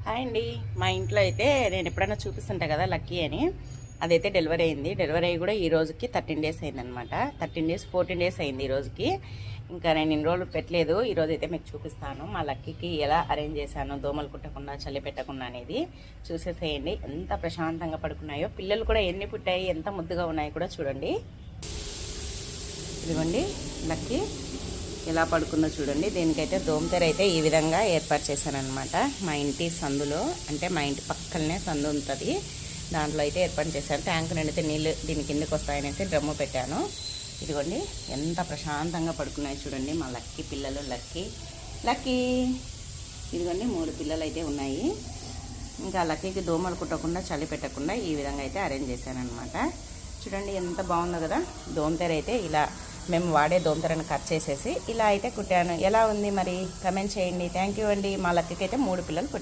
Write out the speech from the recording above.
Hi అండి. మా ఇంట్లో అయితే నేను ఎప్పుడైనా చూపిస్తుంటా కదా లక్కీ అని, అదైతే డెలివరీ అయింది. డెలివరీ అయ్యి కూడా ఈ రోజుకి 13 డేస్ అయిందనమాట. 13 డేస్ 14 డేస్ అయింది ఈ రోజుకి. ఇంకా నేను ఇన్ని రోజులు పెట్టలేదు. ఈరోజు అయితే మీకు చూపిస్తాను మా లక్కీకి ఎలా అరేంజ్ చేశాను, దోమలు కుట్టకుండా చలి పెట్టకుండా అనేది చూసేసేయండి. ఎంత ప్రశాంతంగా పడుకున్నాయో, పిల్లలు కూడా ఎన్ని పుట్టాయి, ఎంత ముద్దుగా ఉన్నాయి కూడా చూడండి. ఇదిగోండి లక్కీ ఎలా పడుకుందో చూడండి. దీనికైతే దోమతెర అయితే ఈ విధంగా ఏర్పాటు చేశాను అనమాట. మా ఇంటి సందులో, అంటే మా ఇంటి పక్కనే సందు ఉంటుంది, దాంట్లో అయితే ఏర్పాటు చేశాను. ట్యాంక్ నిండితే నీళ్ళు దీని కిందకి వస్తాయనేసి డ్రమ్ము పెట్టాను. ఇదిగోండి ఎంత ప్రశాంతంగా పడుకున్నాయి చూడండి మా లక్కీ పిల్లలు. లక్కీ ఇదిగోండి 3 పిల్లలు అయితే ఉన్నాయి. ఇంకా లక్కీకి దోమలు కుట్టకుండా చలి పెట్టకుండా ఈ విధంగా అయితే అరేంజ్ చేశాను అనమాట. చూడండి ఎంత బాగుందో కదా. దోమతెర అయితే ఇలా మేము వాడే దోమతెరను కట్ చేసేసి ఇలా అయితే కుట్టాను. ఎలా ఉంది మరి కమెంట్ చేయండి. థ్యాంక్ యూ అండి. మా లక్కీకి అయితే 3 పిల్లలు పుట్టారు.